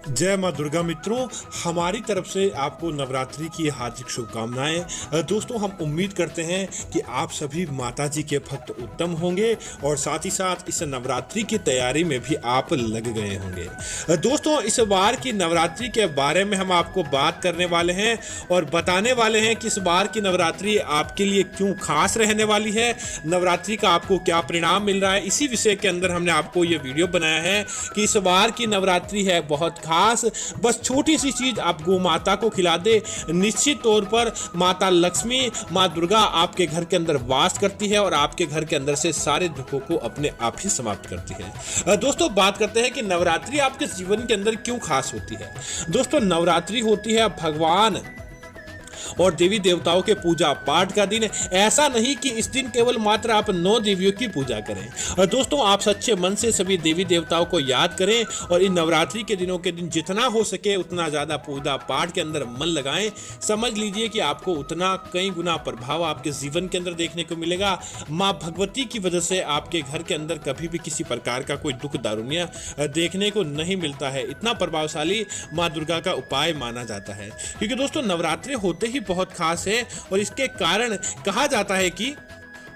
जय माँ दुर्गा मित्रों, हमारी तरफ से आपको नवरात्रि की हार्दिक शुभकामनाएं। दोस्तों, हम उम्मीद करते हैं कि आप सभी माता जी के भक्त उत्तम होंगे और साथ ही साथ इस नवरात्रि की तैयारी में भी आप लग गए होंगे। दोस्तों, इस बार की नवरात्रि के बारे में हम आपको बात करने वाले हैं और बताने वाले हैं कि इस बार की नवरात्रि आपके लिए क्यों खास रहने वाली है, नवरात्रि का आपको क्या परिणाम मिल रहा है। इसी विषय के अंदर हमने आपको ये वीडियो बनाया है कि इस बार की नवरात्रि है बहुत खास। बस छोटी सी चीज आप गौ माता को खिला दे, निश्चित तौर पर माता लक्ष्मी, माँ दुर्गा आपके घर के अंदर वास करती है और आपके घर के अंदर से सारे दुखों को अपने आप ही समाप्त करती है। दोस्तों, बात करते हैं कि नवरात्रि आपके जीवन के अंदर क्यों खास होती है। दोस्तों, नवरात्रि होती है भगवान और देवी देवताओं के पूजा पाठ का दिन। ऐसा नहीं कि इस दिन केवल मात्र आप 9 देवियों की पूजा करें। दोस्तों, आप सच्चे मन से सभी देवी देवताओं को याद करें और इन नवरात्रि के दिनों के दिन जितना हो सके उतना ज्यादा पूजा पाठ के अंदर मन लगाएं। समझ लीजिए कि आपको उतना कई गुना प्रभाव आपके जीवन के अंदर देखने को मिलेगा। माँ भगवती की वजह से आपके घर के अंदर कभी भी किसी प्रकार का कोई दुख दारुण्य देखने को नहीं मिलता है। इतना प्रभावशाली माँ दुर्गा का उपाय माना जाता है, क्योंकि दोस्तों नवरात्रि होते ही बहुत खास है और इसके कारण कहा जाता है कि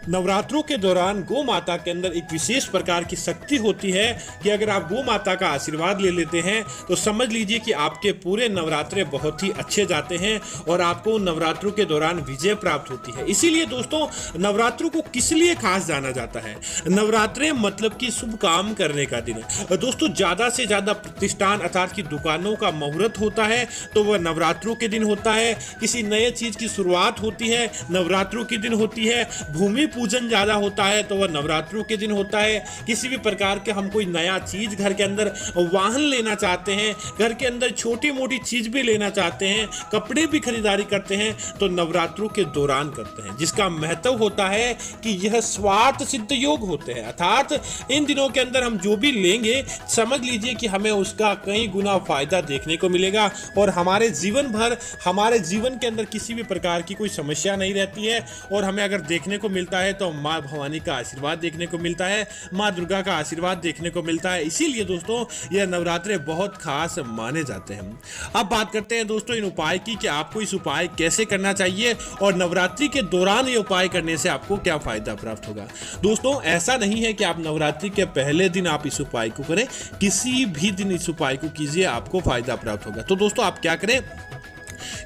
नवरात्रों के दौरान गौ माता के अंदर एक विशेष प्रकार की शक्ति होती है कि अगर आप गौ माता का आशीर्वाद ले लेते हैं तो समझ लीजिए कि आपके पूरे नवरात्रे बहुत ही अच्छे जाते हैं और आपको नवरात्रों के दौरान विजय प्राप्त होती है। इसीलिए दोस्तों, नवरात्रों को किस लिए खास जाना जाता है। नवरात्रे मतलब कि शुभ काम करने का दिन है। दोस्तों, ज्यादा से ज्यादा प्रतिष्ठान अर्थात की दुकानों का मुहूर्त होता है तो वह नवरात्रों के दिन होता है। किसी नए चीज की शुरुआत होती है नवरात्रों के दिन होती है। भूमि पूजन ज्यादा होता है तो वह नवरात्रों के दिन होता है। किसी भी प्रकार के हम कोई नया चीज घर के अंदर वाहन लेना चाहते हैं, घर के अंदर छोटी मोटी चीज भी लेना चाहते हैं, कपड़े भी खरीदारी करते हैं तो नवरात्रों के दौरान करते हैं, जिसका महत्व होता है कि यह स्वार्थ सिद्ध योग होते हैं। अर्थात इन दिनों के अंदर हम जो भी लेंगे समझ लीजिए कि हमें उसका कई गुना फायदा देखने को मिलेगा और हमारे जीवन भर हमारे जीवन के अंदर किसी भी प्रकार की कोई समस्या नहीं रहती है। और हमें अगर देखने को मिलता है तो माँ भवानी का आशीर्वाद देखने को मिलता है, माँ दुर्गा का आशीर्वाद देखने को मिलता है। इसीलिए दोस्तों यह नवरात्रे बहुत खास माने जाते हैं। अब बात करते हैं दोस्तों इन उपाय की कि आपको इस उपाय कैसे करना चाहिए और नवरात्रि के दौरान ये उपाय करने से आपको क्या फायदा प्राप्त होगा। दोस्तों, ऐसा नहीं है कि आप नवरात्रि के पहले दिन आप इस उपाय को करें, किसी भी दिन इस उपाय को कीजिए, आपको फायदा प्राप्त होगा। तो दोस्तों, आप क्या करें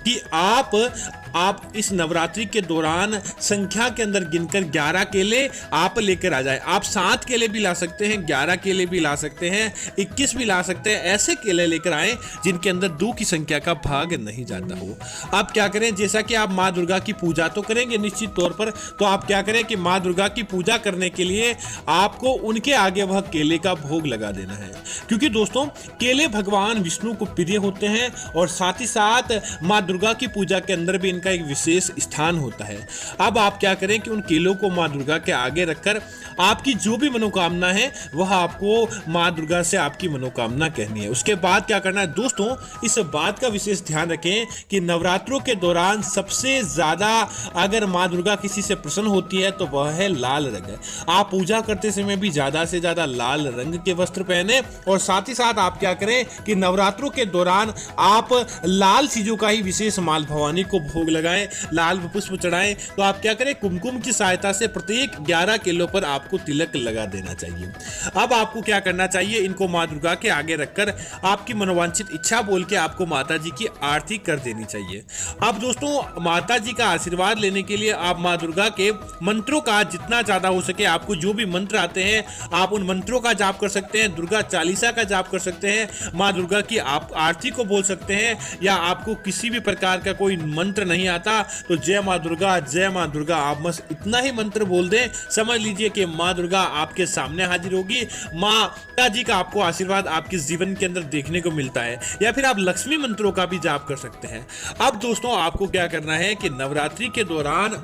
कि आप इस नवरात्रि के दौरान संख्या के अंदर गिनकर 11 केले आप लेकर आ जाए। आप 7 केले भी ला सकते हैं, 11 केले भी ला सकते हैं, 21 भी ला सकते हैं। ऐसे केले लेकर आए जिनके अंदर 2 की संख्या का भाग नहीं जाता हो। आप क्या करें, जैसा कि आप माँ दुर्गा की पूजा तो करेंगे निश्चित तौर पर, तो आप क्या करें कि माँ दुर्गा की पूजा करने के लिए आपको उनके आगे वह केले का भोग लगा देना है, क्योंकि दोस्तों केले भगवान विष्णु को प्रिय होते हैं और साथ ही साथ माँ दुर्गा की पूजा के अंदर भी का एक विशेष स्थान होता है। अब आप क्या करें कि उन केलों को मां दुर्गा के आगे रखकर आपकी जो भी मनोकामना है वह आपको मां दुर्गा से आपकी मनोकामना कहनी है। उसके बाद क्या करना है दोस्तों, इस बात का विशेष ध्यान रखें कि नवरात्रों के दौरान सबसे ज्यादा अगर मां दुर्गा किसी से प्रसन्न होती है तो वह है लाल रंग। आप पूजा करते समय भी ज्यादा से ज्यादा लाल रंग के वस्त्र पहने और साथ ही साथ आप क्या करें कि नवरात्रों के दौरान आप लाल चीजों का ही विशेष माल भवानी को भोग लगाएं, लाल पुष्प चढ़ाएं। तो आप क्या करें, कुमकुम की सहायता से प्रत्येक 11 केलों पर आपको तिलक लगा देना चाहिए। अब आपको क्या करना चाहिए, इनको मां दुर्गा के आगे रखकर आपकी मनोवांछित इच्छा बोल के आपको माता जी की आरती कर देनी चाहिए। अब दोस्तों, माता जी का आशीर्वाद लेने के लिए आप मां दुर्गा के मंत्रों का जितना ज्यादा हो सके, आपको जो भी मंत्र आते हैं आप उन मंत्रों का जाप कर सकते हैं, दुर्गा चालीसा का जाप कर सकते हैं, मां दुर्गा की आप आरती को बोल सकते हैं। या आपको किसी भी प्रकार का कोई मंत्र नहीं आता तो जय मां दुर्गा आप बस इतना ही मंत्र बोल दें, समझ लीजिए कि मां दुर्गा आपके सामने हाजिर होगी। माता जी का आपको आशीर्वाद आपके जीवन के अंदर देखने को मिलता है। या फिर आप लक्ष्मी मंत्रों का भी जाप कर सकते हैं। अब दोस्तों, आपको क्या करना है कि नवरात्रि के दौरान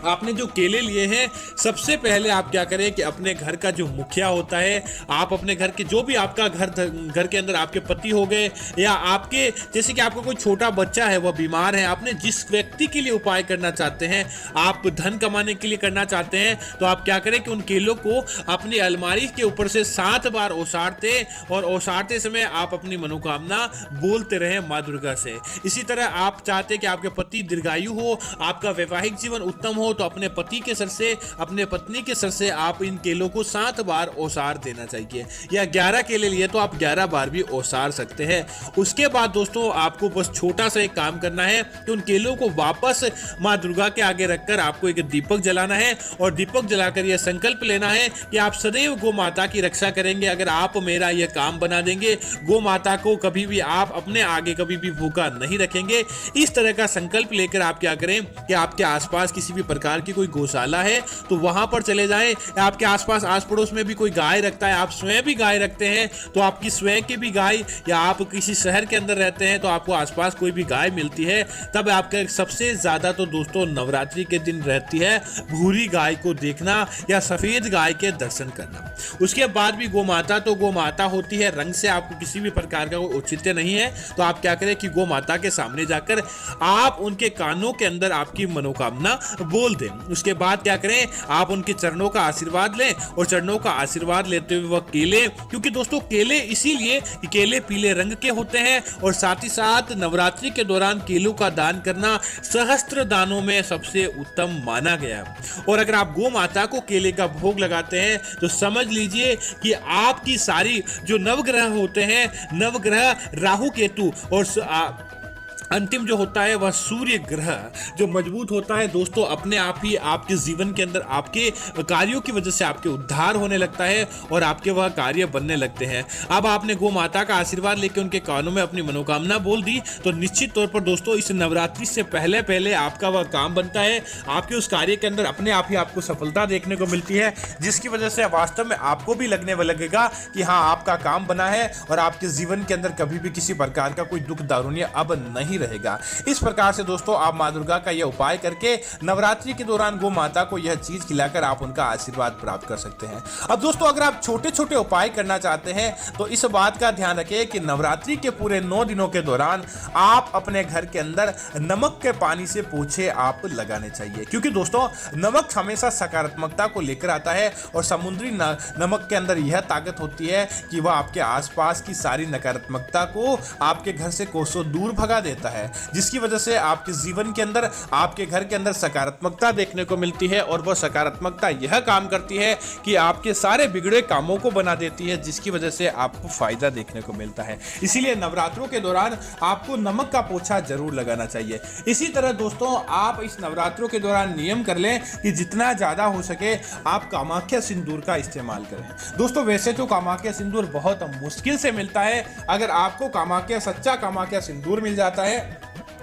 आपने जो केले लिए हैं, सबसे पहले आप क्या करें कि अपने घर का जो मुखिया होता है, आप अपने घर के जो भी आपका घर के अंदर आपके पति हो गए या आपके जैसे कि आपका कोई छोटा बच्चा है वह बीमार है, आपने जिस व्यक्ति के लिए उपाय करना चाहते हैं, आप धन कमाने के लिए करना चाहते हैं, तो आप क्या करें कि उन केलों को अपनी अलमारी के ऊपर से 7 बार ओसारते और ओसारते समय आप अपनी मनोकामना बोलते रहें माँ दुर्गा से। इसी तरह आप चाहते हैं कि आपके पति दीर्घायु हो, आपका वैवाहिक जीवन उत्तम हो, तो अपने पति के सर से, अपने पत्नी के सर से आप इन केलों को 7 बार ओसार देना चाहिए, या 11 केले लिए तो आप 11 बार भी ओसार सकते हैं। उसके बाद दोस्तों आपको बस छोटा सा एक काम करना है कि उन केलों को वापस माँ दुर्गा के आगे रखकर आपको एक दीपक जलाना है और दीपक जलाकर यह संकल्प लेना है कि आप सदैव गौ माता की रक्षा करेंगे। अगर आप मेरा यह काम बना देंगे, गौ माता को कभी भी आप अपने आगे कभी भी भूखा नहीं रखेंगे। इस तरह का संकल्प लेकर आप क्या करें कि आपके आसपास किसी भी प्रकार की कोई गौशाला है तो वहां पर चले जाएं, या आपके आसपास आस पड़ोस में भी कोई गाय रखता है, आप स्वयं भी गाय रखते हैं तो आपकी स्वयं की भी गाय, या आप किसी शहर के अंदर रहते हैं तो आपको आसपास कोई भी गाय मिलती है, तब आपका सबसे ज्यादा तो दोस्तों नवरात्रि के दिन रहती है भूरी गाय को देखना या सफेद गाय के दर्शन करना। उसके बाद भी गौ माता तो गौ माता होती है, रंग से आपको किसी भी प्रकार का कोई औचित्य नहीं है, तो आप क्या करें कि गौ माता के सामने जाकर आप उनके कानों के अंदर आपकी मनोकामना बोल दें। उसके बाद क्या करें, आप उनके चरणों का आशीर्वाद लें और चरणों का आशीर्वाद लेते हुए वह केले, क्योंकि दोस्तों केले इसीलिए कि केले पीले रंग के होते हैं और साथ ही साथ नवरात्रि के दौरान केलों का दान करना सहस्त्र दानों में सबसे उत्तम माना गया। और अगर आप गौ माता को केले का भोग लगाते हैं तो समझ लीजिए कि आपकी सारी जो नवग्रह होते हैं, नवग्रह राहु केतु और अंतिम जो होता है वह सूर्य ग्रह जो मजबूत होता है दोस्तों, अपने आप ही आपके जीवन के अंदर आपके कार्यों की वजह से आपके उद्धार होने लगता है और आपके वह कार्य बनने लगते हैं। अब आपने गौ माता का आशीर्वाद लेकर उनके कानों में अपनी मनोकामना बोल दी तो निश्चित तौर पर दोस्तों इस नवरात्रि से पहले पहले आपका वह काम बनता है, आपके उस कार्य के अंदर अपने आप ही आपको सफलता देखने को मिलती है, जिसकी वजह से वास्तव में आपको भी लगने लगेगा कि हाँ आपका काम बना है और आपके जीवन के अंदर कभी भी किसी प्रकार का कोई दुख दारुण्य अब नहीं रहेगा। इस प्रकार से दोस्तों आप मां दुर्गा का यह उपाय करके नवरात्रि के दौरान गौ माता को यह चीज खिलाकर आप उनका आशीर्वाद प्राप्त कर सकते हैं। अब दोस्तों अगर आप छोटे छोटे उपाय करना चाहते हैं तो इस बात का ध्यान रखें कि नवरात्रि के पूरे 9 दिनों के दौरान आप अपने घर के अंदर नमक के पानी से पोछे आप लगाने चाहिए, क्योंकि दोस्तों नमक हमेशा सकारात्मकता को लेकर आता है और समुद्री नमक के अंदर यह ताकत होती है कि वह आपके आसपास की सारी नकारात्मकता को आपके घर से कोसों दूर भगा देता है, जिसकी वजह से आपके जीवन के अंदर आपके घर के अंदर सकारात्मकता देखने को मिलती है और वह सकारात्मकता यह काम करती है कि आपके सारे बिगड़े कामों को बना देती है, जिसकी वजह से आपको फायदा देखने को मिलता है। इसीलिए नवरात्रों के दौरान आपको नमक का पोछा जरूर लगाना चाहिए। इसी तरह दोस्तों आप इस नवरात्रों के दौरान नियम कर लें कि जितना ज्यादा हो सके आप कामाख्या सिंदूर का इस्तेमाल करें। दोस्तों वैसे तो कामाख्या सिंदूर बहुत मुश्किल से मिलता है, अगर आपको सच्चा कामाख्या सिंदूर मिल जाता है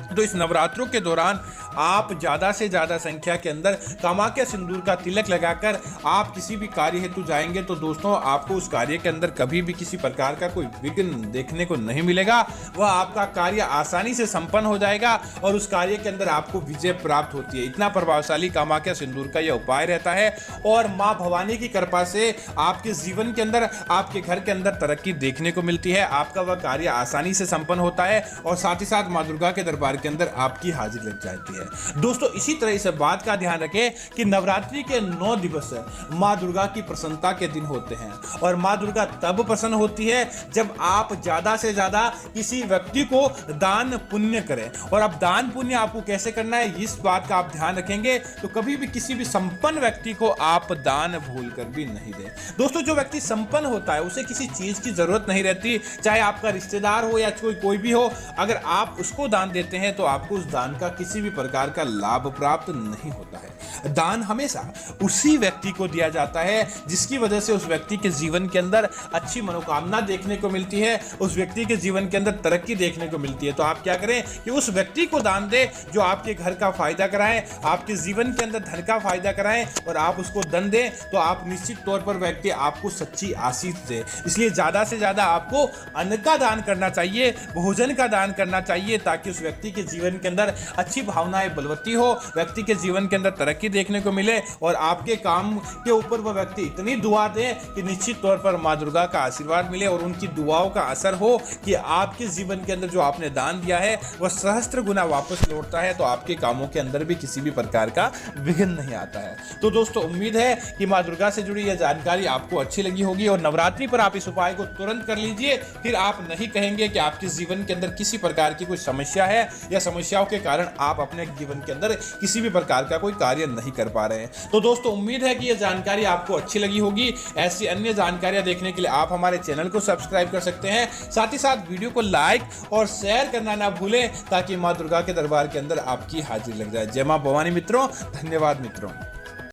तो इस नवरात्रों के दौरान आप ज़्यादा से ज़्यादा संख्या के अंदर कामाख्या सिंदूर का तिलक लगाकर आप किसी भी कार्य हेतु जाएंगे तो दोस्तों आपको उस कार्य के अंदर कभी भी किसी प्रकार का कोई विघ्न देखने को नहीं मिलेगा। वह आपका कार्य आसानी से संपन्न हो जाएगा और उस कार्य के अंदर आपको विजय प्राप्त होती है। इतना प्रभावशाली कामाख्या सिंदूर का यह उपाय रहता है और माँ भवानी की कृपा से आपके जीवन के अंदर आपके घर के अंदर तरक्की देखने को मिलती है। आपका वह कार्य आसानी से संपन्न होता है और साथ ही साथ माँ दुर्गा के दरबार के अंदर आपकी हाजिरी लग जाती है। दोस्तों इसी तरह इस बात का ध्यान रखें कि नवरात्रि के 9 दिवस मां दुर्गा की प्रसन्नता के दिन होते हैं और मां दुर्गा तब प्रसन्न होती है जब आप ज्यादा से ज्यादा किसी व्यक्ति को दान पुण्य करें। और अब दान पुण्य आपको कैसे करना है इस बात का आप ध्यान रखेंगे तो कभी भी किसी भी संपन्न व्यक्ति को आप दान भूल कर भी नहीं दें। दोस्तों जो व्यक्ति संपन्न होता है उसे किसी चीज की जरूरत नहीं रहती, चाहे आपका रिश्तेदार हो या कोई भी हो, अगर आप उसको दान देते हैं तो आपको उस दान का किसी भी प्रकार का लाभ प्राप्त नहीं होता है। दान हमेशा उसी व्यक्ति को दिया जाता है जिसकी वजह से उस व्यक्ति के जीवन के अंदर अच्छी मनोकामना देखने को मिलती है, उस व्यक्ति के जीवन के अंदर तरक्की देखने को मिलती है। तो आप क्या करें कि उस व्यक्ति को दान दे जो आपके घर का फायदा कराएं, आपके जीवन के अंदर धन का फायदा कराएं और आप उसको धन दें तो आप निश्चित तौर पर व्यक्ति आपको सच्ची आशीष दे। इसलिए ज्यादा से ज्यादा आपको अन्न का दान करना चाहिए, भोजन का दान करना चाहिए ताकि उस व्यक्ति के जीवन के अंदर अच्छी भावनाएं दुआएं बलवत्ती हो, व्यक्ति के जीवन के अंदर तरक्की देखने को मिले और आपके काम के ऊपर वह व्यक्ति इतनी दुआ दे कि निश्चित तौर पर माँ दुर्गा का आशीर्वाद मिले और उनकी दुआओं का असर हो कि आपके जीवन के अंदर जो आपने दान दिया है वह सहस्त्र गुना वापस लौटता है, तो आपके कामों के अंदर भी किसी भी प्रकार का विघ्न नहीं आता है। तो दोस्तों उम्मीद है कि माँ दुर्गा से जुड़ी यह जानकारी आपको अच्छी लगी होगी और नवरात्रि पर आप इस उपाय को तुरंत कर लीजिए, फिर आप नहीं कहेंगे कि आपके जीवन के अंदर किसी प्रकार की कोई समस्या है या समस्याओं के कारण आप अपने जीवन के अंदर किसी भी प्रकार का कोई कार्य नहीं कर पा रहे हैं। तो दोस्तों उम्मीद है कि यह जानकारी आपको अच्छी लगी होगी। ऐसी अन्य जानकारियां देखने के लिए आप हमारे चैनल को सब्सक्राइब कर सकते हैं, साथ ही साथ वीडियो को लाइक और शेयर करना ना भूलें ताकि माँ दुर्गा के दरबार के अंदर आपकी हाजिरी लग जाए। जय मां भवानी मित्रों, धन्यवाद मित्रों।